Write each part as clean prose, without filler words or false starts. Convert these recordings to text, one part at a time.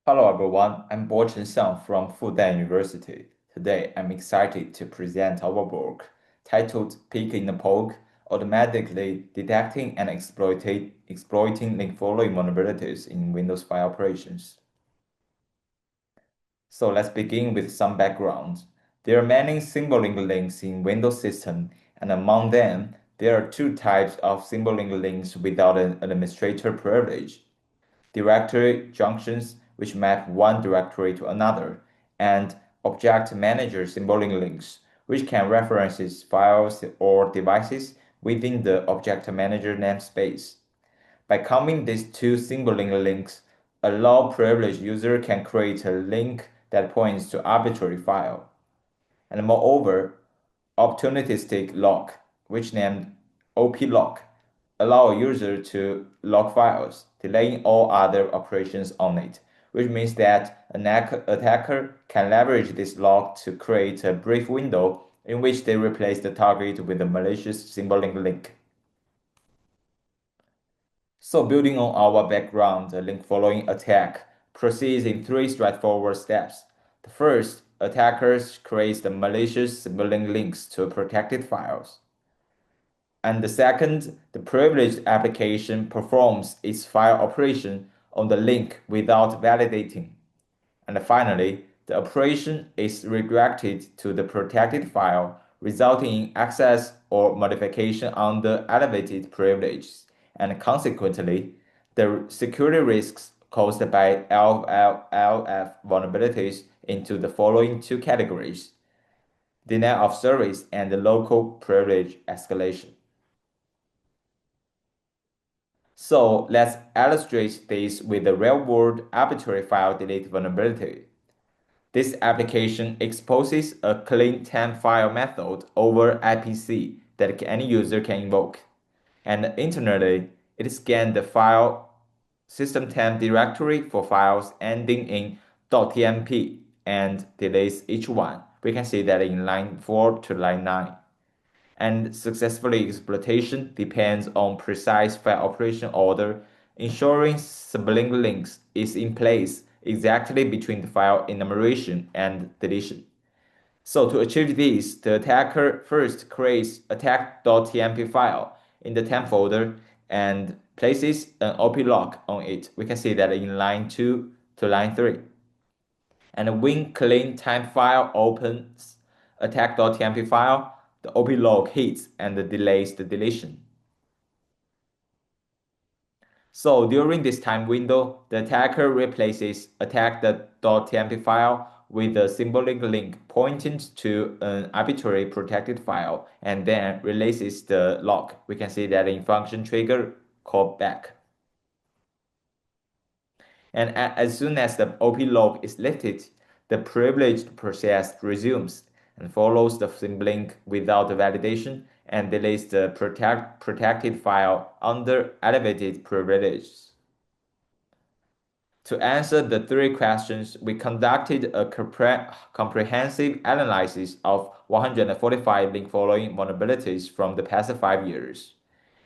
Hello everyone, I'm Bocheng Xiang from Fudan University. Today I'm excited to present our work titled Pick in the Poke, Automatically Detecting and Exploiting Link Following Vulnerabilities in Windows File Operations. So let's begin with some background. There are many symbolic links in Windows system, and among them, there are two types of symbolic links without an administrator privilege: directory junctions, which map one directory to another, and object manager symbolic links, which can reference files or devices within the object manager namespace. By combining these two symbolic links, a low-privileged user can create a link that points to arbitrary file. And moreover, opportunistic lock, which named OP lock, allow a user to lock files, delaying all other operations on it, which means that an attacker can leverage this lock to create a brief window in which they replace the target with a malicious symbolic link. So building on our background, the link following attack proceeds in three straightforward steps. The first, attackers create the malicious symbolic links to protected files. And the second, the privileged application performs its file operation on the link without validating. And finally, the operation is redirected to the protected file, resulting in access or modification under elevated privileges, and consequently, the security risks caused by LF vulnerabilities into the following two categories: denial of service and local privilege escalation. So let's illustrate this with a real-world arbitrary file delete vulnerability. This application exposes a clean temp file method over IPC that any user can invoke. And internally, it scans the file system temp directory for files ending in .tmp and deletes each one. We can see that in line 4 to line 9. And successfully exploitation depends on precise file operation order, ensuring symbolic links is in place exactly between the file enumeration and deletion. So to achieve this, the attacker first creates attack.tmp file in the temp folder and places an OP lock on it. We can see that in line 2 to line 3. And when clean temp file opens attack.tmp file, the OP lock hits and delays the deletion. So during this time window, the attacker replaces attack.tmp file with a symbolic link pointing to an arbitrary protected file and then releases the lock. We can see that in function trigger callback. And as soon as the OP lock is lifted, the privileged process resumes and follows the symbolic without validation and deletes the protected file under elevated privileges. To answer the three questions, we conducted a comprehensive analysis of 145 link following vulnerabilities from the past 5 years.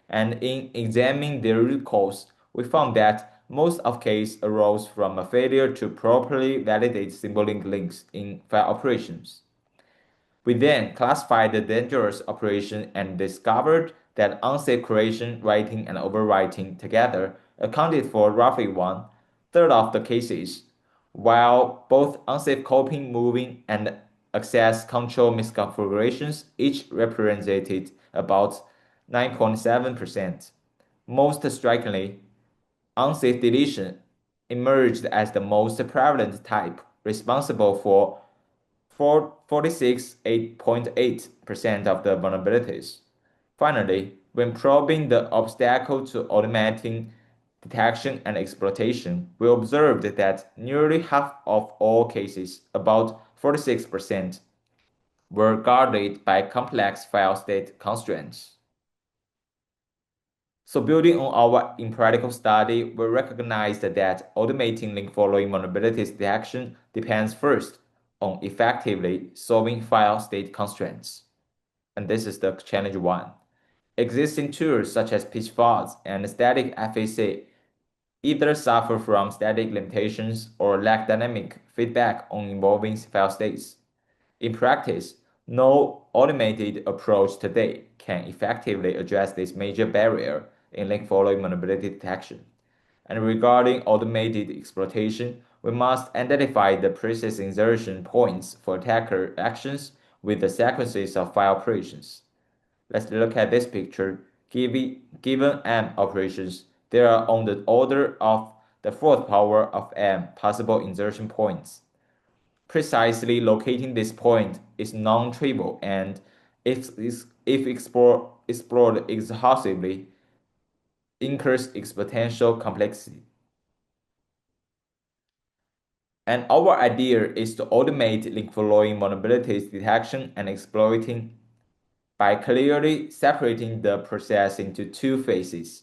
And in examining their root cause, we found that most of cases arose from a failure to properly validate symbolic links in file operations. We then classified the dangerous operation and discovered that unsafe creation, writing, and overwriting together accounted for roughly one-third of the cases, while both unsafe copying, moving, and access control misconfigurations each represented about 9.7%. Most strikingly, unsafe deletion emerged as the most prevalent type, responsible for 46.8% of the vulnerabilities. Finally, when probing the obstacle to automating detection and exploitation, we observed that nearly half of all cases, about 46%, were guarded by complex file state constraints. So building on our empirical study, we recognized that automating link following vulnerabilities detection depends first on effectively solving file state constraints. And this is the challenge one. Existing tools such as pitch fuzz and static FAC either suffer from static limitations or lack dynamic feedback on evolving file states. In practice, no automated approach today can effectively address this major barrier in link following vulnerability detection. And regarding automated exploitation, we must identify the precise insertion points for attacker actions with the sequences of file operations. Let's look at this picture. Given m operations, there are on the order of the fourth power of m possible insertion points. Precisely locating this point is non-trivial, and if explored exhaustively, incurs exponential complexity. And our idea is to automate link following vulnerabilities detection and exploiting by clearly separating the process into two phases,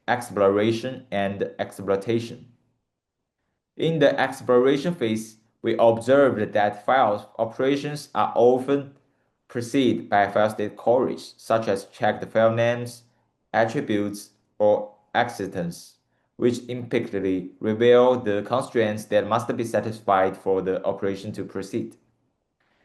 exploration and exploitation. In the exploration phase, we observed that file operations are often preceded by file state queries, such as checked file names, attributes, or existence, which implicitly reveal the constraints that must be satisfied for the operation to proceed.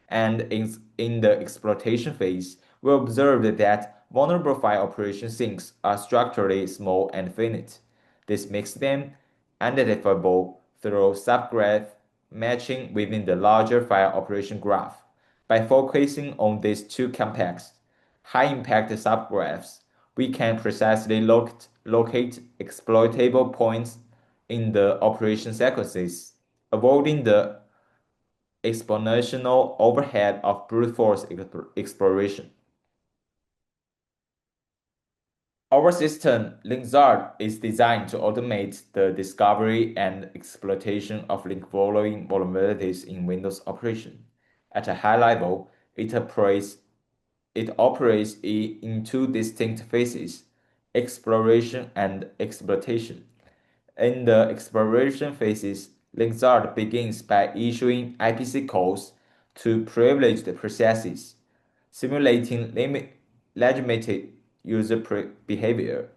And in the exploitation phase, we observed that vulnerable file operation sinks are structurally small and finite. This makes them identifiable through subgraph matching within the larger file operation graph. By focusing on these two complex, high-impact subgraphs, we can precisely locate exploitable points in the operation sequences, avoiding the exponential overhead of brute force exploration. Our system, LinkZard, is designed to automate the discovery and exploitation of link following vulnerabilities in Windows operation. At a high level, it operates in two distinct phases, exploration and exploitation. In the exploration phases, LinkZard begins by issuing IPC calls to privileged processes, simulating legitimate user behavior.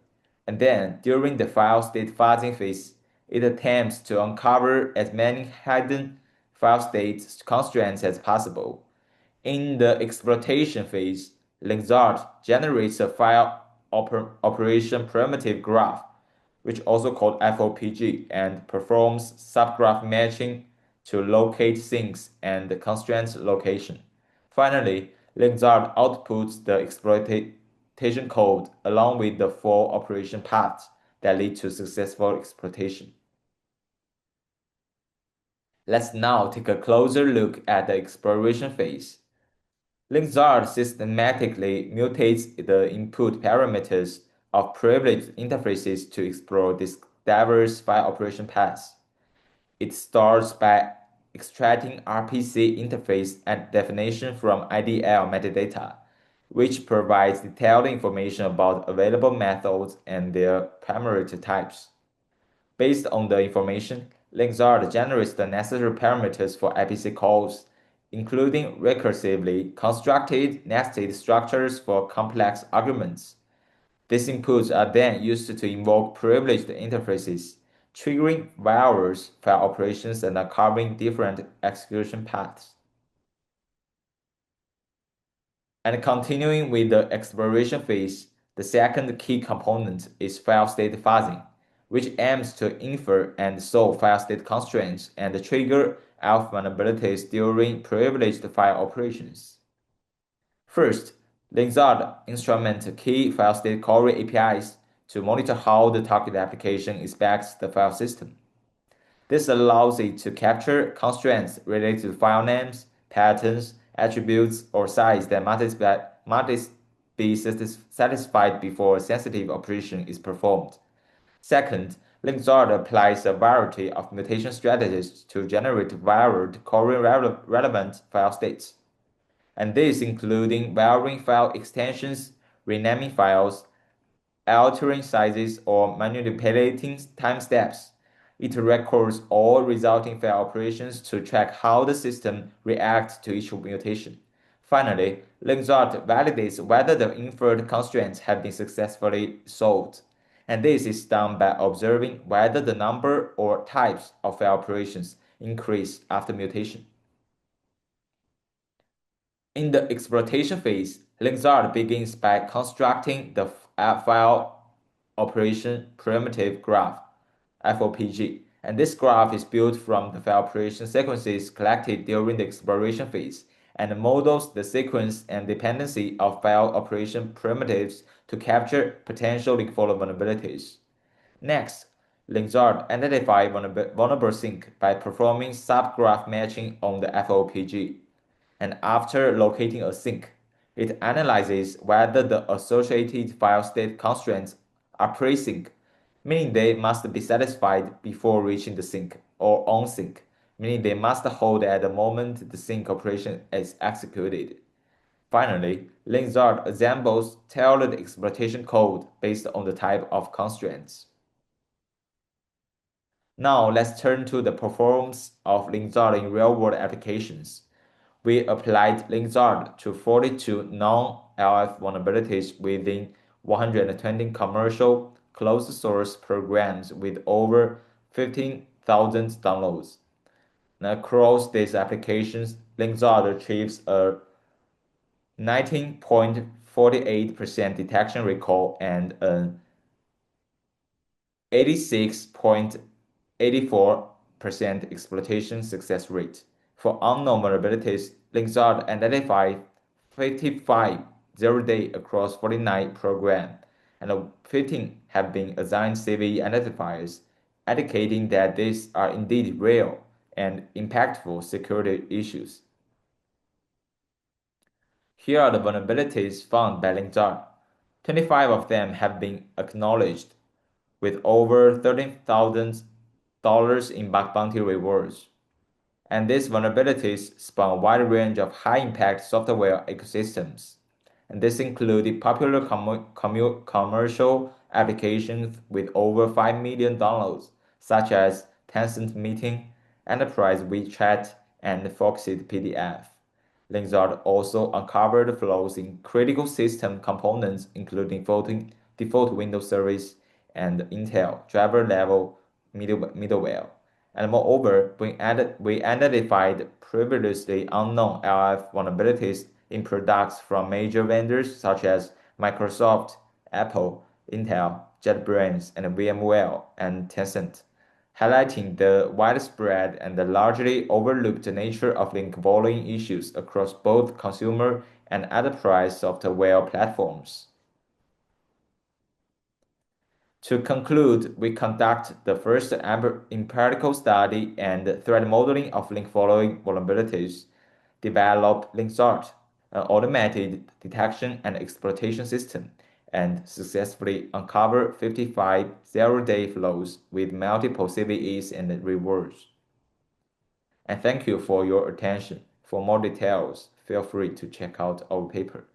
And then, during the file state fuzzing phase, it attempts to uncover as many hidden file state constraints as possible. In the exploitation phase, LinkZard generates a file operation primitive graph, which also called FOPG, and performs subgraph matching to locate sinks and constraint location. Finally, LinkZard outputs the exploitation code along with the four operation paths that lead to successful exploitation. Let's now take a closer look at the exploration phase. LinkZard systematically mutates the input parameters of privileged interfaces to explore these diverse file operation paths. It starts by extracting RPC interface and definition from IDL metadata, which provides detailed information about available methods and their parameter types. Based on the information, LinkZard generates the necessary parameters for IPC calls, including recursively constructed nested structures for complex arguments. These inputs are then used to invoke privileged interfaces, triggering various file operations and uncovering different execution paths. And continuing with the exploration phase, the second key component is file state fuzzing, which aims to infer and solve file state constraints and trigger alpha vulnerabilities during privileged file operations. First, LinkZard instruments key file state query APIs to monitor how the target application inspects the file system. This allows it to capture constraints related to file names, patterns, attributes, or size that must be satisfied before a sensitive operation is performed. Second, LinkZard applies a variety of mutation strategies to generate varied query relevant file states, and this including varying file extensions, renaming files, altering sizes, or manipulating timestamps. It records all resulting file operations to track how the system reacts to each mutation. Finally, LinkZard validates whether the inferred constraints have been successfully solved, And this is done by observing whether the number or types of file operations increase after mutation. In the exploitation phase, LinkZard begins by constructing the file operation primitive graph, FOPG, and this graph is built from the file operation sequences collected during the exploration phase and models the sequence and dependency of file operation primitives to capture potential link follow vulnerabilities. Next, LinkZard identifies vulnerable sink by performing subgraph matching on the FOPG. And after locating a sink, it analyzes whether the associated file state constraints are pre-sync, meaning they must be satisfied before reaching the sink, or on sync, meaning they must hold at the moment the sync operation is executed. Finally, LinkZard assembles tailored exploitation code based on the type of constraints. Now let's turn to the performance of LinkZard in real-world applications. We applied LinkZard to 42 non-LF vulnerabilities within 120 commercial closed-source programs with over 15,000 downloads. And across these applications, LinkZard achieves a 19.48% detection recall and an 86.84% exploitation success rate. For unknown vulnerabilities, LinkZard identified 55 zero-day across 49 programs, and 15 have been assigned CVE identifiers, indicating that these are indeed real and impactful security issues. Here are the vulnerabilities found by LinkZard. 25 of them have been acknowledged, with over $13,000 in bug bounty rewards. And these vulnerabilities span a wide range of high-impact software ecosystems. And this included popular commercial applications with over 5 million downloads, such as Tencent Meeting, Enterprise WeChat, and Foxit PDF. LinkZard also uncovered flaws in critical system components, including default Windows service and Intel driver-level middleware. And moreover, we identified previously unknown LF vulnerabilities in products from major vendors such as Microsoft, Apple, Intel, JetBrains, and VMware and Tencent, highlighting the widespread and the largely overlooked nature of link following issues across both consumer and enterprise software platforms. To conclude, we conduct the first empirical study and threat modeling of link following vulnerabilities, develop LinkZard, an automated detection and exploitation system, and successfully uncover 55 zero-day flows with multiple CVEs and rewards. And thank you for your attention. For more details, feel free to check out our paper.